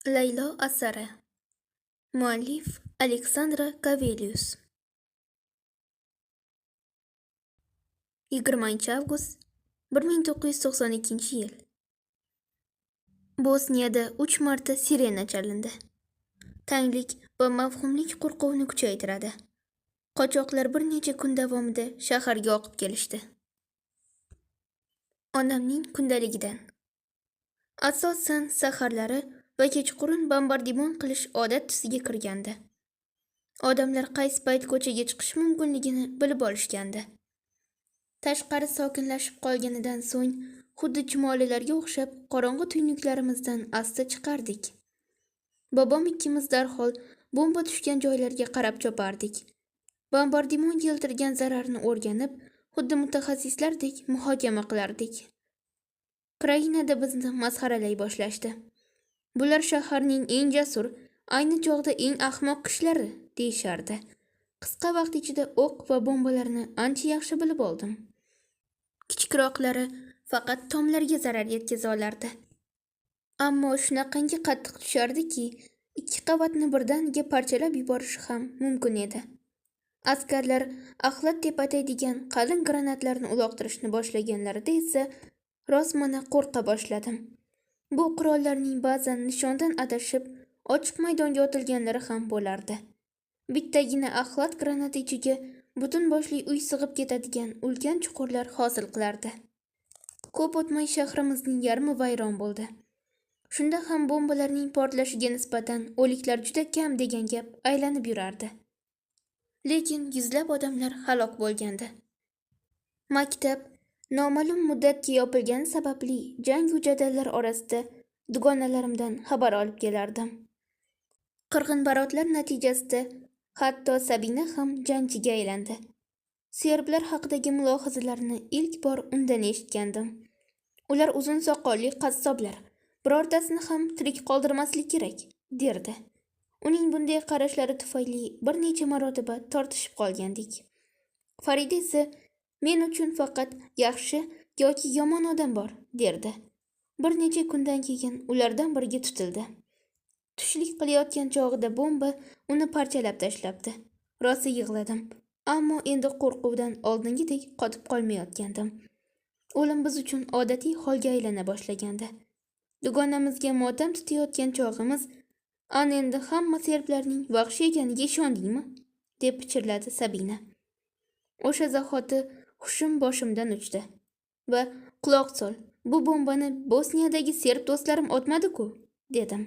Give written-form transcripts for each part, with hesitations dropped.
Laylo asari. Muallif Aleksandra Kavelius. 20-avgust 1992-yil. Bosniyada 3 marta sirena chalindi. Tanglik va mavhumlik qo'rquvni kuchaytiradi. Qochoqlar bir necha kun davomida shaharga oqib kelishdi. Onamning kundaligidan. Asosan saharlari va kechqurun bombardimon qilish odat tusiga kirgandi. Odamlar qaysi payt ko'chaga chiqish mumkinligini bilib olishgandi. Tashqari sokinlashib qolganidan so'ng, xuddi chumolilarga o'xshab qorong'u tuynuklarimizdan asta chiqardik. Bobom ikkimiz darhol bomba tushgan joylarga qarab chopardik. Bombardimon keltirgan zararni o'rganib, xuddi mutaxassislardek muhokama qilardik. Ukrainada bizni masxaralay boshlashdi. Bular shaharning eng jasur, ayni chog'da eng ahmoq kishilari deyishardi. Qisqa vaqt ichida o'q va bombalarni ancha yaxshi bilib oldim. Kichikroqlari faqat tomlarga zarar yetkaza olardi. Ammo shunaqangi qattiq tushardiki, 2 qavatni birdaniga parchalab yuborish ham mumkin edi. Askarlar axlat deb ataydigan qalin granatlarni uloqtirishni boshlaganlarida esa rosmana qo'rqa boshladim. Bu qurollarning ba'zan nishondan adashib, ochiq maydonga otilganlari ham bo'lardi. Bittagina axlat granati ichiga butun boshli uy sig'ib ketadigan ulkan chuqurlar hosil qilardi. Ko'p o'tmay shahrimizning yarmi vayron bo'ldi. Shunda ham bombalarning portlashiga nisbatan o'liklar juda kam degan gap aylanib yurardi. Lekin yuzlab odamlar halok bo'lgandi. Maktab noma'lum muddatga yopilgani sababli jangu jadallar orasida dugonalarimdan xabar olib kelardim. Qirg'in barotlar natijasida hatto Sabina ham jangchiga aylandi. Serblar haqidagi mulohazalarni ilk bor undan eshitgandim. Ular uzun soqolli qassoblar, birortasini ham tirik qoldirmaslik kerak, derdi. Uning bunday qarashlari tufayli bir necha marotaba tortishib qolgandik. Farida esa men uchun faqat yaxshi yoki yomon odam bor, derdi. Bir necha kundan keyin ulardan biriga tutildi. Tushlik qilayotgan chog'ida bomba uni parchalab tashlabdi. Rosa yig'ladim, ammo endi qo'rquvdan oldingidek qotib qolmayotgandim. O'lim biz uchun odatiy holga aylana boshlagandi. Dugonamizga motam tutayotgan chog'imiz, "Ana endi hamma serblarning vahshiy ekaniga ishondingmi?" deb pichirladi Sabina. O'sha zahoti hushim boshimdan uchdi va "Quloq sol, bu bombani Bosniyadagi serb do'stlarim otmadi-ku", dedim.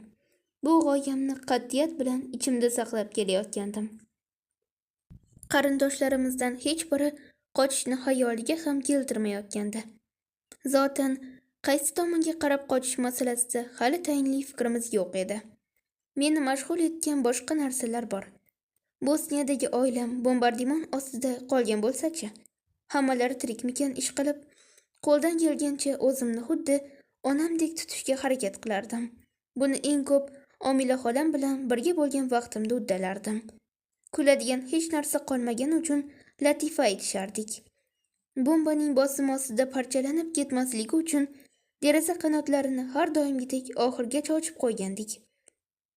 Bu g'oyamni qat'iyat bilan ichimda saqlab kelayotgandim. Qarindoshlarimizdan hech biri qochishni xayoliga ham keltirmayotgandi. Zotan qaysi tomonga qarab qochish masalasida hali tayinli fikrimiz yo'q edi. Meni mashg'ul etgan boshqa narsalar bor. Bosniyadagi oilam bombardimon ostida qolgan bo'lsa-chi, hammalari tirikmikan ish qilib, qo'ldan kelgancha o'zimni xuddi onamdek tutishga harakat qilardim. Buni eng ko'p Omila xolam bilan birga bo'lgan vaqtimda uddalardim. Kuladigan hech narsa qolmagani uchun latifa aytishardik. Bombaning bosimi ostida parchalanib ketmasligi uchun deraza qanotlarini har doimgidek oxirgacha ochib qo'ygandik.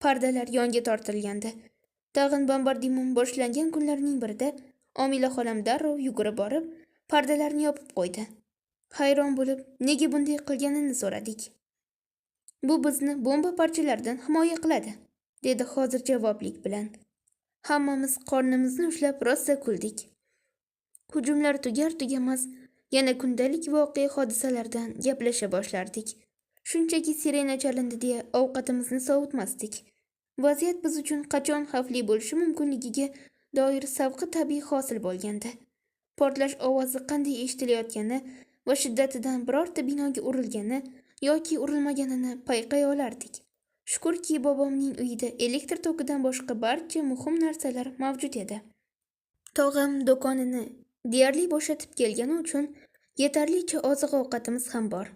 Pardalar yonga tortilgandi. Tag'in bombardimon boshlangan kunlarning birida Omila xolam darrov yugurib borib, pardalarni yopib qo'ydi. Hayron bo'lib, nega bunday qilganini so'radik. "Bu bizni bomba parchalaridan himoya qiladi", dedi hozir javoblik bilan. Hammamiz qornimizni ushlab rosa kuldik. Hujumlar tugar-tugamas yana kundalik voqea hodisalardan gaplasha boshlardik. Shunchaki sirena chalindi deya ovqatimizni sovutmasdik. Vaziyat biz uchun qachon xavfli bo'lishi mumkinligiga doir savqi tabiiy hosil bo'lgandi. Portlash ovozi qanday eshitilayotgani va shiddatidan birorta binoga urilgani yoki urilmaganini payqay olardik. Shukrki, bobomning uyida elektr tokidan boshqa barcha muhim narsalar mavjud edi. Tog'am do'konini deyarli bo'shatib kelgani uchun yetarlicha oziq-ovqatimiz ham bor.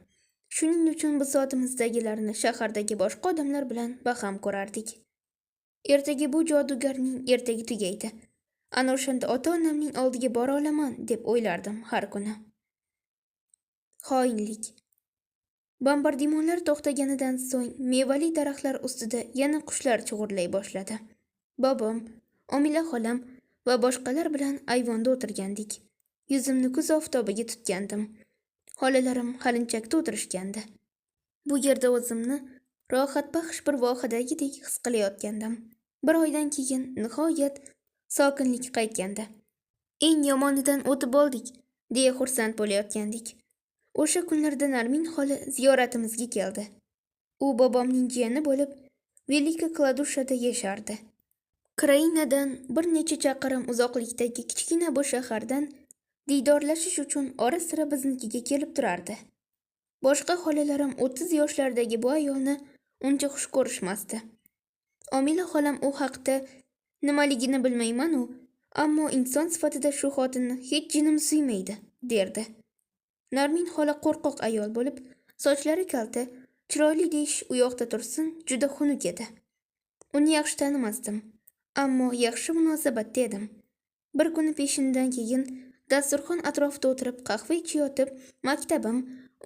Shuning uchun bisotimizdagilarni shahardagi boshqa odamlar bilan baham ko'rardik. Ertaga bu jodugarning ertagi tugaydi. Ana o'shanda ota-onamning oldiga bora olaman deb o'ylardim har kuni. Xoinlik. Bombardimonlar to'xtaganidan so'ng mevali daraxtlar ustida yana qushlar chug'urlay boshladi. Bobom, Omila xolam va boshqalar bilan ayvonda o'tirgandik. Yuzimni kuz oftobiga tutgandim. Xolalarim halinchakda o'tirishgandi. Bu yerda o'zimni rohatbaxsh bir vohadagidek his qilayotgandim. Bir oydan keyin nihoyat sokinlik qaytgandi. Eng yomonidan o'tib oldik, deya xursand bo'layotgandik. O'sha kunlarda Narmin xola ziyoratimizga keldi. U bobomning jiyani bo'lib, Velika Kladushada yashardi. Krainadan bir necha chaqirim uzoqlikdagi kichkina bu shahardan diydorlashish uchun ora-sira biznikiga kelib turardi. Boshqa xolalarim 30 yoshlardagi bu ayolni uncha xush ko'rishmasdi. Omila xolam u haqda nimaligini bilmayman-u, ammo inson sifatida shu xotinni hech jinim suymaydi, derdi. Narmin xola qo'rqoq ayol bo'lib, sochlari kalta, chiroyli deyish u yoqda tursin, juda xunuk edi. Uni yaxshi tanimasdim, ammo yaxshi munosabatda edim. Bir kuni peshindan keyin dasturxon atrofida o'tirib qahva ichayotib, maktabim,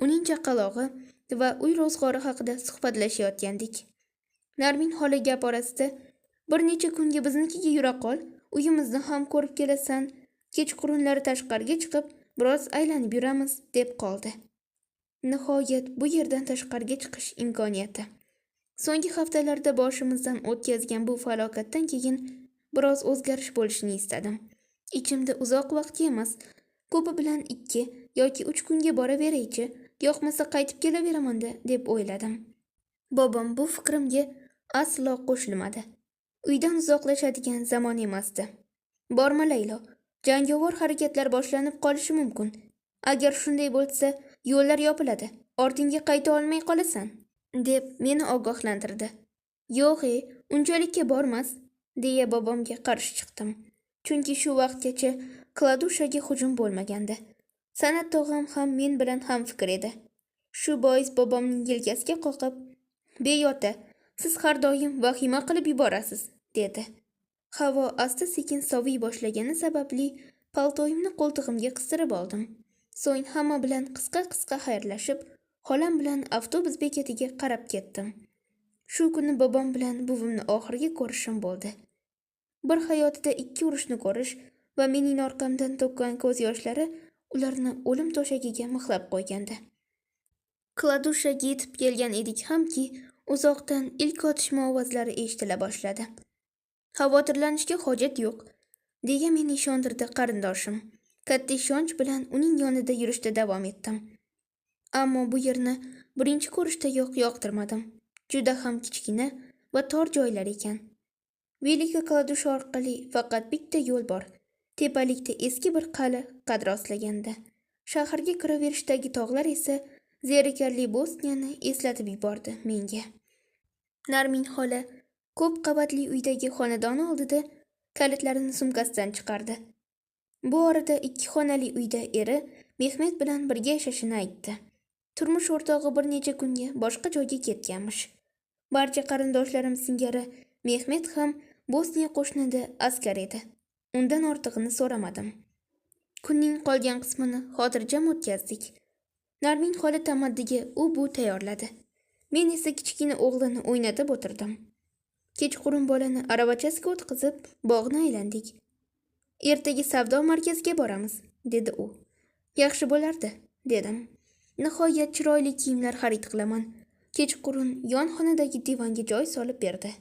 uning chaqalog'i va uy ro'zg'ori haqida suhbatlashayotgandik. Narmin xola gap orasida, bir necha kunga biznikiga yura qol, uyimizni ham ko'rib kelasan, kechqurunlari tashqariga chiqib, biroz aylanib yuramiz, deb qoldi. Nihoyat bu yerdan tashqariga chiqish imkoniyati. So'nggi haftalarda boshimizdan o'tkazgan bu falokatdan keyin biroz o'zgarish bo'lishini istadim. Ichimda uzoq vaqtga emas, ko'pi bilan 2 yoki 3 kunga boraveraychi, yoqmasa qaytib kelaveraman-da, deb o'yladim. Bobom bu fikrimga aslo qo'shilmadi. Uydan uzoqlashadigan zamon emasdi. Borma Laylo, jangovar harakatlar boshlanib qolishi mumkin. Agar shunday bo'lsa, yo'llar yopiladi, ortingga qayta olmay qolasan, deb meni ogohlantirdi. Yo'q, unchalikka bormas, deya bobomga qarshi chiqdim. Chunki shu vaqtgacha Kladushaga hujum bo'lmagandi. San'at tog'am ham men bilan ham fikr edi. Shu bois bobomning yelkasiga qoqib, "Beyota, siz har doim vahima qilib yuborasiz", dedi. Havo asta-sekin soviy boshlagani sababli paltoyimni qo'ltig'imga qistirib oldim. So'ng hamma bilan qisqa-qisqa xayrlashib, xolam bilan avtobus bekatiga qarab ketdim. Shu kuni bobom bilan buvimni oxirgi ko'rishim bo'ldi. Bir hayotida 2 urushni ko'rish va mening orqamdan to'kkan ko'z yoshlari ularni o'lim to'shagiga mixlab qo'ygandi. Kladushaga yetib kelgan edik hamki, uzoqdan ilk otishma ovozlari eshitila boshladi. Xavotirlanishga hojat yo'q, deya meni ishontirdi qarindoshim. Katta ishonch bilan uning yonida yurishda davom etdim. Ammo bu yerni birinchi ko'rishdayoq yoqtirmadim. Juda ham kichkina va tor joylar ekan. Velika Kladusha orqali faqat bitta yo'l bor. Tepalikda eski bir qal'a qad rostlaganda. Shaharga kiraverishdagi tog'lar esa zerikarli Bosniyani eslatib yubordi menga. Narmin xola ko'p qavatli uydagi xonadoni oldida kalitlarini sumkasidan chiqardi. Bu orada 2 xonali uyda eri Mehmet bilan birga yashashini aytdi. Turmush o'rtog'i bir necha kunga boshqa joyga ketganmish. Barcha qarindoshlarim singari Mehmet ham Bosniya qo'shnida askar edi. Undan ortig'ini so'ramadim. Kunning qolgan qismini xotirjam o'tkazdik. Narmin xola tamaddiga u-bu tayyorladi. Men esa kichkina o'g'lini o'ynatib o'tirdim. Kechqurun bolani aravachasiga o'tkazib, bog'ni aylandik. Ertaga savdo markaziga boramiz, dedi u. Yaxshi bo'lardi, dedim. Nihoyat chiroyli kiyimlar xarid qilaman. Kechqurun yon xonadagi divanga joy solib berdi.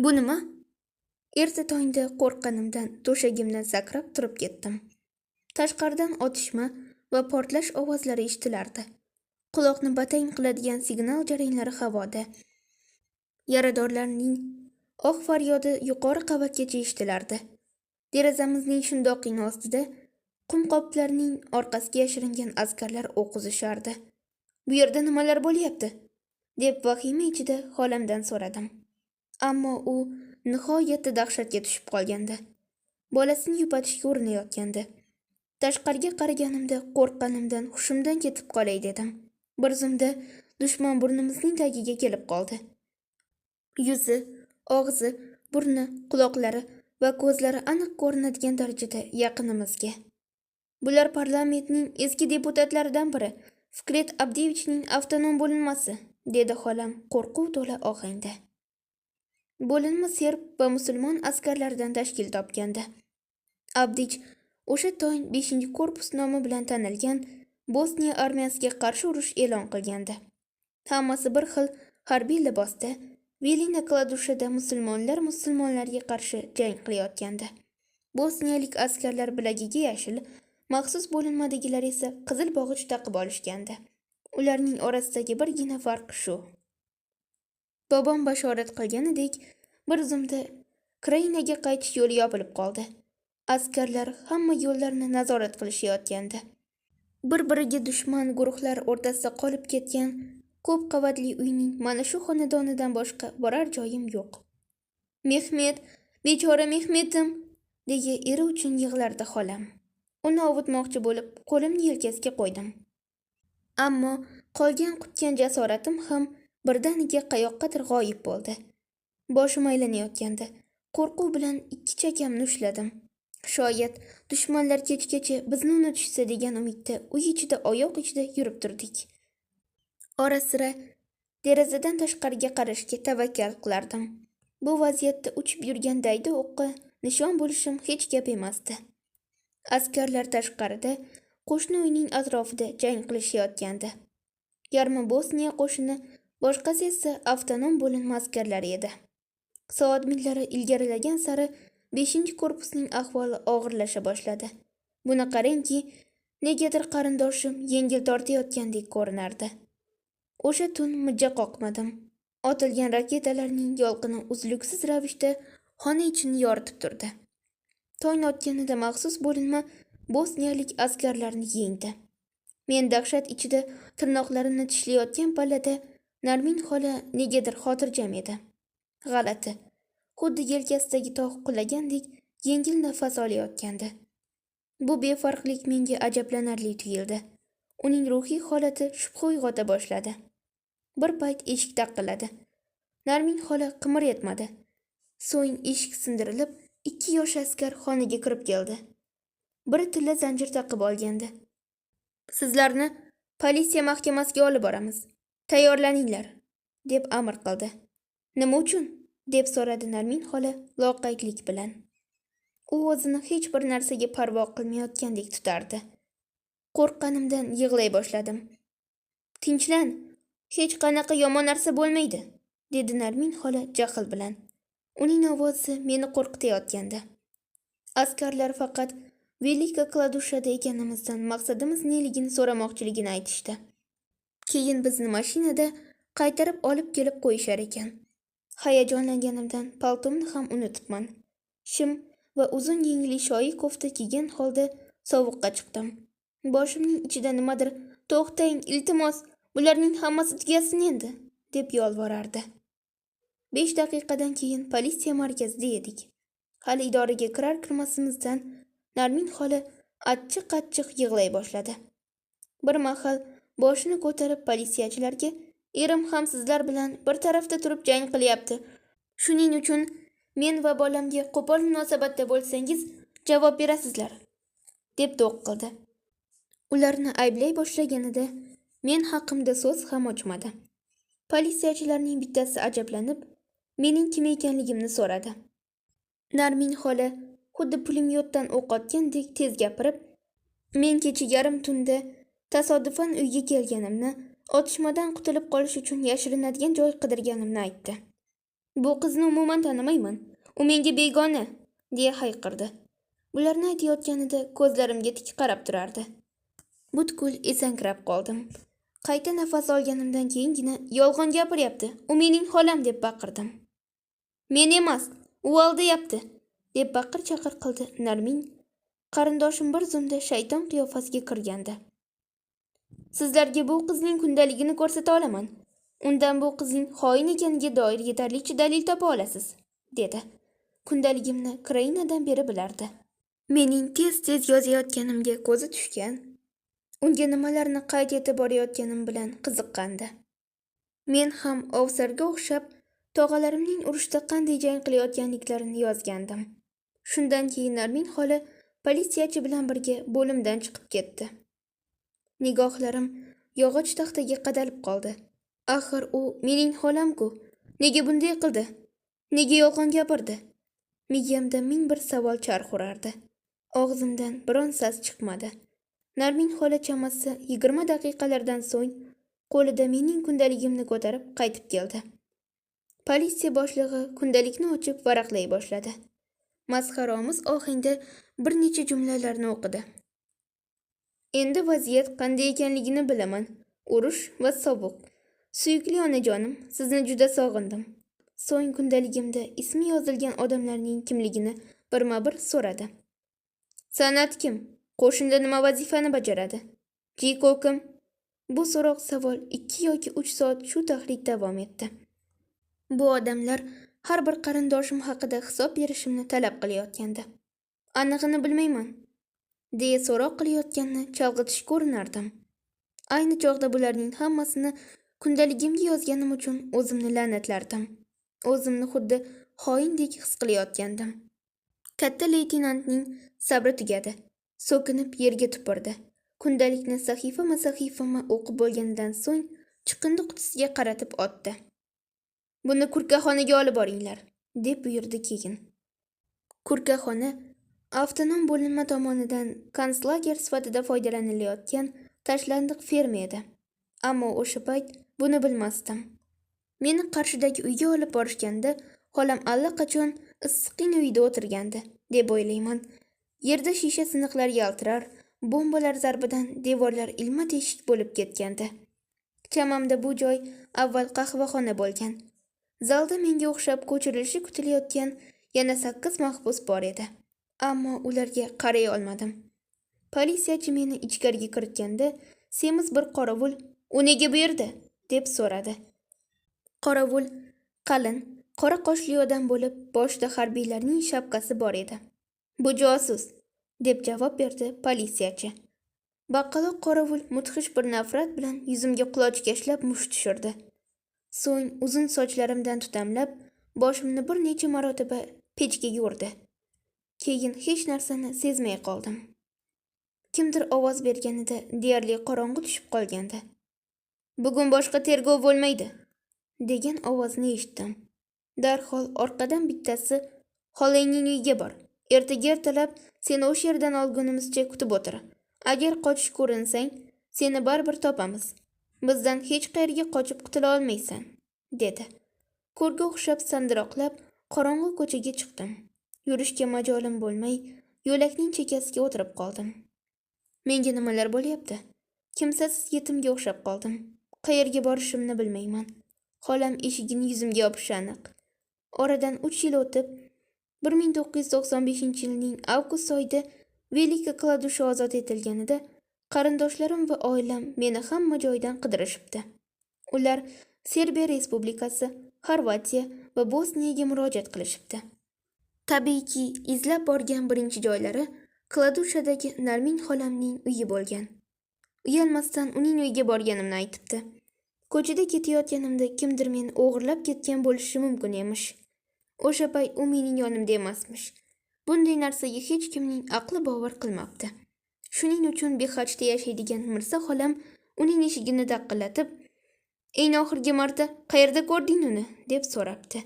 Bu nima? Erta tongda qo'rqqanimdan to'shagimdan sakrab turib ketdim. Tashqaridan otishma va portlash ovozlari eshitilardi. Quloqni batang qiladigan signal jaranglari havoda. Yaradorlarning oq faryodi yuqori qavatgacha eshitilardi. Derazamizning shundoqqina ostida qumqoplarning orqasiga yashiringan askarlar o'q uzishardi. Bu yerda nimalar bo'lyapti? Deb vahima ichida xolamdan so'radim. Ammo u nihoyatda dahshatga tushib qolgandi. Bolasini yupatishga urinayotgandi. Tashqariga qaraganimda qo'rqqanimdan hushimdan ketib qolay dedim. Bir zumda dushman burnimizning tagiga kelib qoldi. Yuzi, og'zi, burni, quloqlari va ko'zlari aniq ko'rinadigan darajada yaqinimizga. Bular parlamentning eski deputatlaridan biri, Fikret Abdiyevichning avtonom bo'linmasi, dedi xolam qo'rquv to'la ohangda. Bo'linma serb va musulmon askarlaridan tashkil topgandi. Abdich o'sha tong 5-korpus nomi bilan tanilgan Bosniya armiyasiga qarshi urush e'lon qilgandi. Hammasi bir xil harbiy libosda Velina Kladushada musulmonlarga qarshi jang qilayotgandi. Bosniyalik askarlar bilagiga yashil, maxsus bo'linmadagilar esa qizil bog'ich taqib olishgandi. Ularning orasidagi birgina farq shu. Bobom bashorat qilganidek, bir zumda Ukrainaga qaytish yo'li yopilib qoldi. Askarlar hamma yo'llarni nazorat qilishayotgandi. Bir-biriga dushman guruhlar o'rtasida qolib ketgan ko'p qavatli uyning mana shu xonadonidan boshqa borar joyim yo'q. Mehmet, bechora Mehmetim, deya eri uchun yig'lardi xolam. Uni ovutmoqchi bo'lib, qo'limni yelkasiga qo'ydim. Ammo qolgan qutgan jasoratim ham birdaniga qayoqqadir g'oyib bo'ldi. Boshim aylanayotgandi. Qo'rquv bilan ikki chakamni ushladim. Shoyat dushmanlar kechgacha bizni unutishsa degan umidda uy ichida oyoq ichida yurib turdik. Ora-sira derazadan tashqariga qarashga tavakkal qilardim. Bu vaziyatda uchib yurgan daydi o'qqa nishon bo'lishim hech gap emasdi. Askarlar tashqarida, qo'shni uyning atrofida jang qilishayotgandi. Yarmi Bosniya qo'shini, boshqasi esa avtonom bo'linma askarlari edi. Soat millari ilgarilagan sari 5-korpusning ahvoli og'irlasha boshladi. Buni qarangki, negadir qarindoshim yengil tortayotgandek ko'rinardi. O'sha tun mijja qoqmadim. Otilgan raketalarning yolqini uzluksiz ravishda xona ichini yoritib turdi. Tong otganida maxsus bo'linma bosniyalik askarlarni yengdi. Men dahshat ichida tirnoqlarimni tishlayotgan pallada Narmin xola negadir xotirjam edi. G'alati. Xuddi yelkasidagi tog' qulagandek yengil nafas olayotgandi. Bu befarqlik menga ajablanarli tuyuldi. Uning ruhiy holati shubha uyg'ota boshladi. Bir payt eshik taqilladi. Narmin xola qimir etmadi. So'ng eshik sindirilib, 2 yosh askar xonaga kirib keldi. Biri tilla zanjir taqib olgandi. Sizlarni politsiya mahkamasiga olib boramiz. Tayyorlaninglar, deb amr qildi. Nima uchun? Deb so'radi Narmin xola loqaydlik bilan. U o'zini hech bir narsaga parvo qilmayotgandek tutardi. Qo'rqqanimdan yig'lay boshladim. Tinchlan, hech qanaqa yomon narsa bo'lmaydi, dedi Narmin xola jahl bilan. Uning ovozi meni qo'rqitayotgandi. Askarlar faqat Velika Kladushada ekanimizdan maqsadimiz neligini so'ramoqchiligini aytishdi. Keyin bizni mashinada qaytarib olib kelib qo'yishar ekan. Hayajonlanganimdan paltomni ham unutibman. Shim va uzun yengli shoyi kofta kiygan holda sovuqqa chiqdim. Boshimning ichida nimadir "To'xtang, iltimos, bularning hammasi tugasin endi", deb yolvorardi. 5 daqiqadan keyin politsiya markazida edik. Hali idoraga kirar-kirmasimizdan Narmin xola achchiq-achchiq yig'lay boshladi. Bir mahal boshini ko'tarib politsiyachilarga "Erim ham sizlar bilan bir tarafda turib jang qilyapti. Shuning uchun men va bolamga qo'pol munosabatda bo'lsangiz javob berasizlar", deb do'q qildi. Ularni ayblay boshlaganida men haqimda so'z ham ochmadi. Politsiyachilarning bittasi ajablanib, mening kim ekanligimni so'radi. Narmin xola xuddi pulemyotdan o'q otgandek tez gapirib, men kecha yarim tunda tasodifan uyga kelganimni, otishmadan qutulib qolish uchun yashirinadigan joy qidirganimni aytdi. "Bu qizni umuman tanimayman. U menga begona", deya hayqirdi. Bularni aytayotganida ko'zlarimga tik qarab turardi. Butkul esankirab qoldim. Qayta nafas olganimdan keyingina "Yolg'on gapiryapti. U mening xolam", deb baqirdim. "Men emas, u aldayapti", deb baqir-chaqir qildi Narmin. Qarindoshim bir zumda shayton qiyofasiga kirgandi. "Sizlarga bu qizning kundaligini ko'rsata olaman. Undan bu qizning xoin ekaniga doir yetarlicha dalil topa olasiz", dedi. Kundaligimni Ukrainadan beri bilardi. Mening tez-tez yozayotganimga ko'zi tushgan. Unga nimalarni qayd etib borayotganim bilan qiziqqandi. Men ham ovsarga o'xshab tog'alarimning urushda qanday jang qilayotganliklarini yozgandim. Shundan keyin Narmin xola politsiyachi bilan birga bo'limdan chiqib ketdi. Nigohlarim yog'och taxtaga qadalib qoldi. Axir u mening xolam-ku. Nega bunday qildi? Nega yolg'on gapirdi? Miyamda ming bir savol charx urardi. Og'zimdan biron so'z chiqmadi. Narmin xola chamasi 20 daqiqalardan so'ng qo'lida mening kundaligimni ko'tarib qaytib keldi. Politsiya boshlig'i kundalikni ochib varaqlay boshladi. Masxaromuz ohangda bir necha jumlalarni o'qidi. Endi vaziyat qanday ekanligini bilaman. Urush va sovuq. Suyukli onajonim, sizni juda sog'indim. So'ng kundaligimda ismi yozilgan odamlarning kimligini birma-bir so'radi. San'at kim? Qo'shinda nima vazifani bajaradi? Jiko kim? Bu so'roq savol 2 yoki 3 soat shu taxlit davom etdi. Bu odamlar har bir qarindoshim haqida hisob berishimni talab qilayotgandi. Anig'ini bilmayman, deya so'roq qilayotganini chalg'itishga urinardim. Ayni chog'da bularning hammasini kundaligimga yozganim uchun o'zimni la'natlardim. O'zimni xuddi xoindek his qilayotgandim. Katta leytenantning sabri tugadi. So'kinib yerga tupurdi. Kundalikni sahifama o'qib bo'lganidan so'ng chiqindi qutisiga qaratib otdi. Buni kurkaxonaga olib boringlar, deb buyurdi keyin. Kurkaxona avtonom bo'linma tomonidan konslager sifatida foydalanilayotgan tashlandiq ferma edi. Ammo o'sha payt buni bilmasdim. Meni qarshidagi uyga olib borishganda xolam allaqachon issiqning uyida o'tirgandi, deb o'ylayman. Yerda shisha siniqlar yaltirar, bombalar zarbidan devorlar ilma teshik bo'lib ketgandi. Chamamda bu joy avval qahvaxona bo'lgan. Zalda menga o'xshab ko'chirilishi kutilayotgan yana 8 mahbus bor edi. Ammo ularga qaray olmadim. Politsiyachi meni ichkariga kiritganda semiz bir qorovul "U nega bu yerda?" deb so'radi. Qorovul qalin, qora qoshli odam bo'lib, boshida harbiylarning shapkasi bor edi. "Bu josus", deb javob berdi politsiyachi. Baqqaloq qorovul mudhish bir nafrat bilan yuzimga quloch kashlab musht tushirdi. So'ng uzun sochlarimdan tutamlab, boshimni bir necha marotaba pechkaga urdi. Keyin hech narsani sezmay qoldim. Kimdir ovoz berganida deyarli qorong'u tushib qolgandi. "Bugun boshqa tergov bo'lmaydi", degan ovozni eshitdim. Darhol orqadan bittasi "Xolangning uyiga bor. Ertaga ertalab seni o'sha yerdan olgunimizcha kutib o'tir. Agar qochishga urinsang, seni baribir topamiz. Bizdan hech qayerga qochib qutula olmaysan", dedi. Ko'rga o'xshab sandiroqlab qorong'u ko'chaga chiqdim. Yurishga majolim bo'lmay, yo'lakning chekkasiga o'tirib qoldim. Menga nimalar bo'lyapti? Kimsasiz yetimga o'xshab qoldim. Qayerga borishimni bilmayman. Xolam eshigini yuzimga yopishi aniq. Oradan 3 yil o'tib, 1995-yilning avgust oyida Velika Kladusha ozod etilganida qarindoshlarim va oilam meni hamma joydan qidirishibdi. Ular Serbiya Respublikasi, Xorvatiya va Bosniyaga murojaat qilishibdi. Tabiiyki, izlab borgan birinchi joylari Kladushadagi Narmin xolamning uyi bo'lgan. Uyalmasdan uning uyiga borganimni aytibdi. Ko'chada ketayotganimda kimdir meni o'g'irlab ketgan bo'lishi mumkin emish. O'sha payt u mening yonimda emasmish. Bunday narsaga hech kimning aqli bovar qilmabdi. Shuning uchun behajda yashaydigan Mirza xolam uning eshigini taqillatib, "Eng oxirgi marta qayerda ko'rding uni?" deb so'rabdi.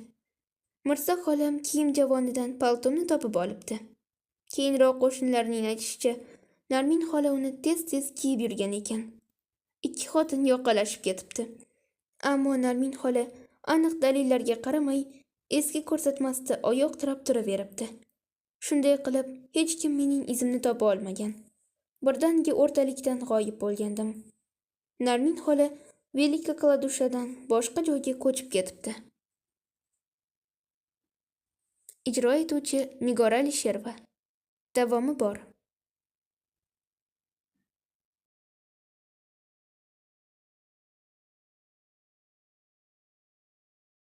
Mirza xolam kiyim javonidan paltomni topib olibdi. Keyinroq qo'shnilarning aytishicha, Narmin xola uni tez-tez kiyib yurgan ekan. 2 xotin yoqalashib ketibdi. Ammo Narmin xola aniq dalillarga qaramay, eski ko'rsatmasda oyoq tirab turaveribdi. Shunday qilib, hech kim mening izimni topa olmagan. Birdaniga o'rtalikdan g'oyib bo'lgandim. Narmin xola Velika Kladushadan boshqa joyga ko'chib ketibdi. Ijro etuvchi Nigora Alisherova. Davomi bor.